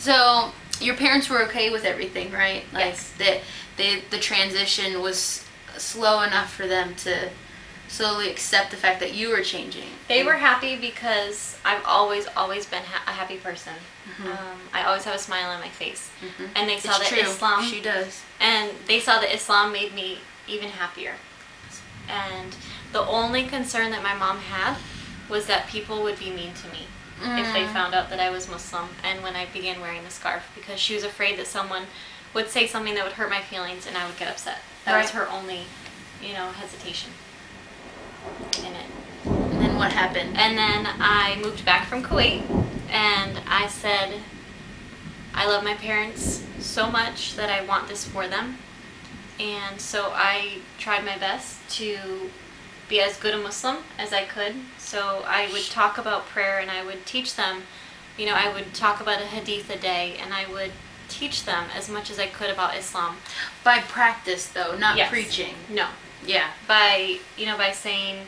So your parents were okay with everything, right? Like Yes. the transition was slow enough for them to slowly accept the fact that you were changing. They were happy because I've always been a happy person. I always have a smile on my face, and they saw It's that true. Islam. She does. And they saw that Islam made me even happier. And the only concern that my mom had was that people would be mean to me if they found out that I was Muslim and when I began wearing the scarf, because she was afraid that someone would say something that would hurt my feelings and I would get upset. That was her only, hesitation in it. And then what happened? And then I moved back from Kuwait, and I said, I love my parents so much that I want this for them. And so I tried my best to be as good a Muslim as I could. So I would talk about prayer, and I would teach them, I would talk about a hadith a day, and I would teach them as much as I could about Islam. By practice, though, not Yes. preaching. No. Yeah. By saying,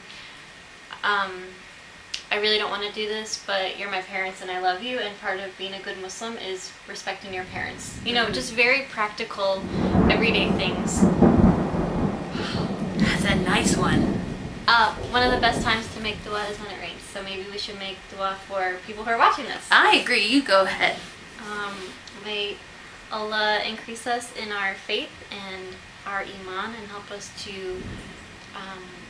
I really don't want to do this, but you're my parents and I love you, and part of being a good Muslim is respecting your parents. Just very practical, everyday things. That's a nice one. One of the best times to make dua is when it rains, so maybe we should make dua for people who are watching this. I agree. You go ahead. May Allah increase us in our faith and our iman and help us to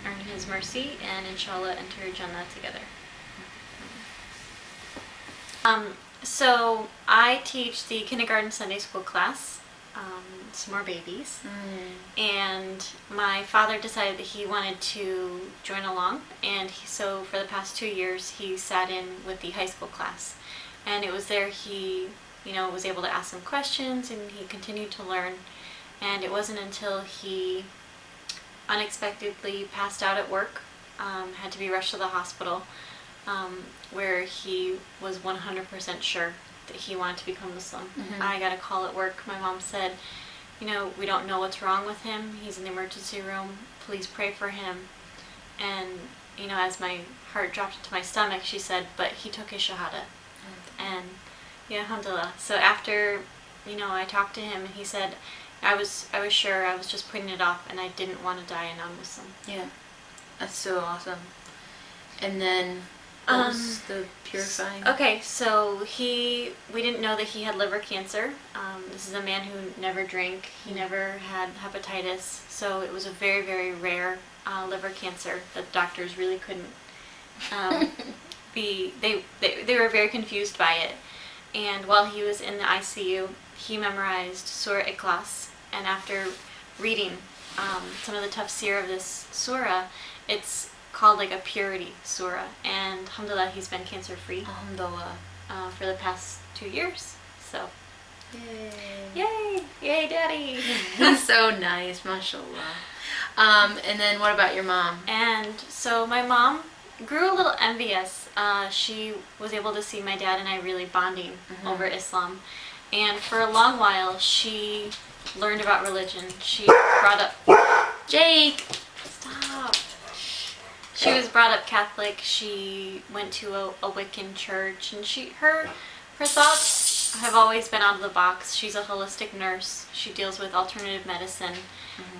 earn His mercy and inshallah enter Jannah together. So I teach the kindergarten Sunday school class. It's more babies. And my father decided that he wanted to join along, and so for the past 2 years he sat in with the high school class, and it was there he was able to ask some questions, and he continued to learn. And it wasn't until he unexpectedly passed out at work, had to be rushed to the hospital, where he was 100% sure that he wanted to become Muslim. I got a call at work. My mom said, we don't know what's wrong with him. He's in the emergency room. Please pray for him. And, as my heart dropped into my stomach, she said, but he took his shahada. And, yeah, alhamdulillah. So after, I talked to him, and he said, I was sure, I was just putting it off, and I didn't want to die a non-Muslim. Yeah. That's so awesome. And then, what was the purifying? Okay, so we didn't know that he had liver cancer. This is a man who never drank. He never had hepatitis. So it was a very, very rare liver cancer that doctors really couldn't they were very confused by it. And while he was in the ICU, he memorized Surah Ikhlas. And after reading some of the tafsir of this surah, it's called like a purity surah, and alhamdulillah he's been cancer free for the past 2 years. So yay daddy. He's so nice, mashallah. And then what about your mom? And so my mom grew a little envious. She was able to see my dad and I really bonding over Islam, and for a long while she learned about religion. She brought up Jake, stop. She was brought up Catholic. She went to a Wiccan church, and her thoughts have always been out of the box. She's a holistic nurse. She deals with alternative medicine,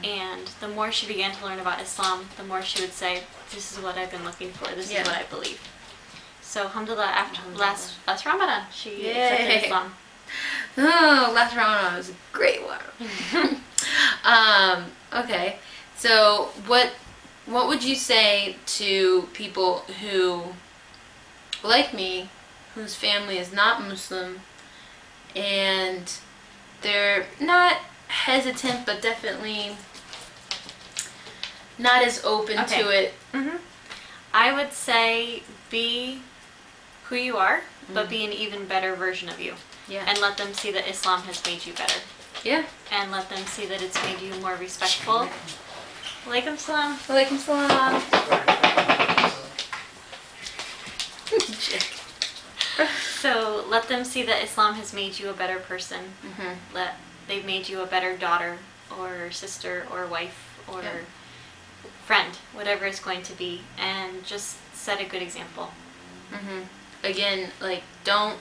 and the more she began to learn about Islam, the more she would say, "This is what I've been looking for. This is what I believe." So, alhamdulillah, after last Ramadan, she accepted Islam. Oh, last Ramadan was a great one. Okay, so what would you say to people who, like me, whose family is not Muslim, and they're not hesitant, but definitely not as open to it? I would say be who you are, but be an even better version of you. Yeah. And let them see that Islam has made you better. Yeah. And let them see that it's made you more respectful. Walaikum salam. Walaikum salam. So let them see that Islam has made you a better person. They've made you a better daughter or sister or wife or friend, whatever it's going to be, and just set a good example. Again, like, don't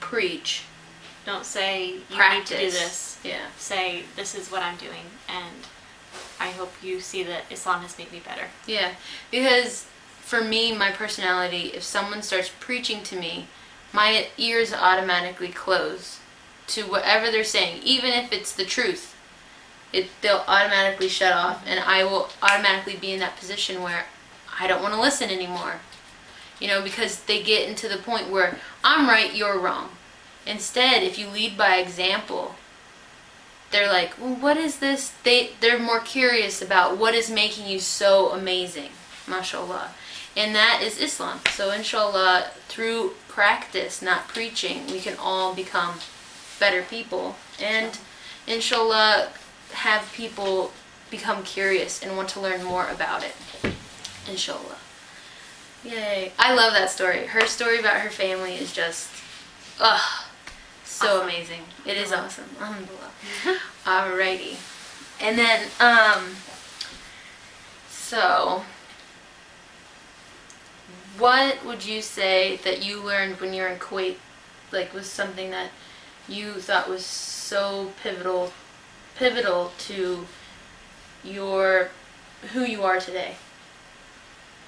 preach, Don't say you Practice. need to do this. Yeah. Say this is what I'm doing, and I hope you see that Islam has made me better. Yeah, because for me, my personality, if someone starts preaching to me, my ears automatically close to whatever they're saying, even if it's the truth. They'll automatically shut off, and I will automatically be in that position where I don't want to listen anymore. Because they get into the point where I'm right, you're wrong. Instead, if you lead by example, they're like, well, what is this? They're more curious about what is making you so amazing, mashallah. And that is Islam. So inshallah, through practice, not preaching, we can all become better people. And inshallah, have people become curious and want to learn more about it. Inshallah. Yay. I love that story. Her story about her family is just, so awesome. Amazing. It is awesome. Alhamdulillah. Alrighty. And then, so, what would you say that you learned when you were in Kuwait, was something that you thought was so pivotal to who you are today?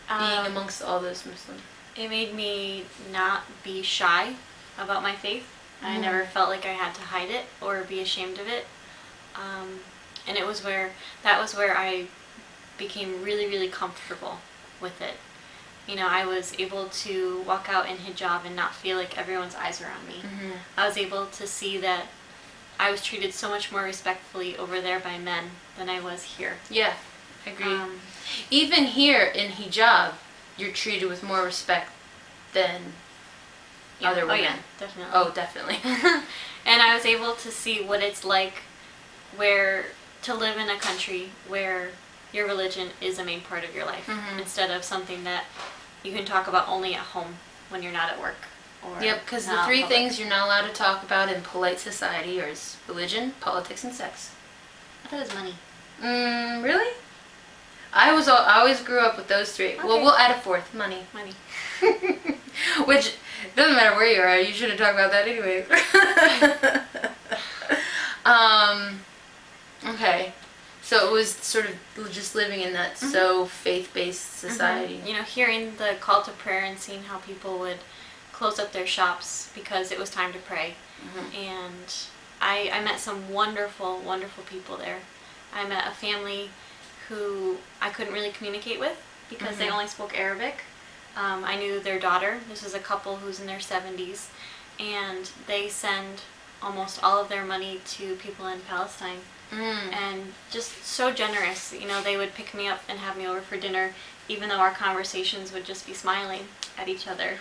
Being amongst all those Muslims. It made me not be shy about my faith. I never felt like I had to hide it or be ashamed of it. And that was where I became really, really comfortable with it. I was able to walk out in hijab and not feel like everyone's eyes were on me. Mm-hmm. I was able to see that I was treated so much more respectfully over there by men than I was here. Yeah, I agree. Even here in hijab, you're treated with more respect than other women. Oh yeah, definitely. Oh, definitely. And I was able to see what it's like to live in a country where your religion is a main part of your life, instead of something that you can talk about only at home when you're not at work. Yep, because the three things you're not allowed to talk about in polite society are religion, politics, and sex. I thought it was money. Really? I always grew up with those three. Okay. Well, we'll add a fourth, money. Money. Which doesn't matter where you are. You shouldn't talk about that anyway. Okay. So it was sort of just living in that so faith-based society. Hearing the call to prayer and seeing how people would close up their shops because it was time to pray. And I met some wonderful, wonderful people there. I met a family who I couldn't really communicate with because they only spoke Arabic. I knew their daughter. This was a couple who's in their 70s, and they send almost all of their money to people in Palestine. And just so generous. They would pick me up and have me over for dinner, even though our conversations would just be smiling at each other.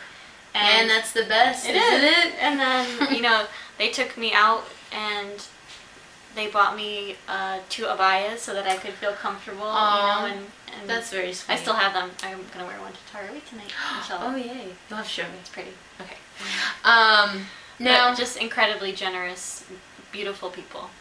And that's the best, isn't it? And then, they took me out and they bought me 2 abayas so that I could feel comfortable. And that's very sweet. I still have them. I'm going to wear one to Tarawih tonight. Oh, yay. You'll have to show me. It's pretty. Okay. But just incredibly generous, beautiful people.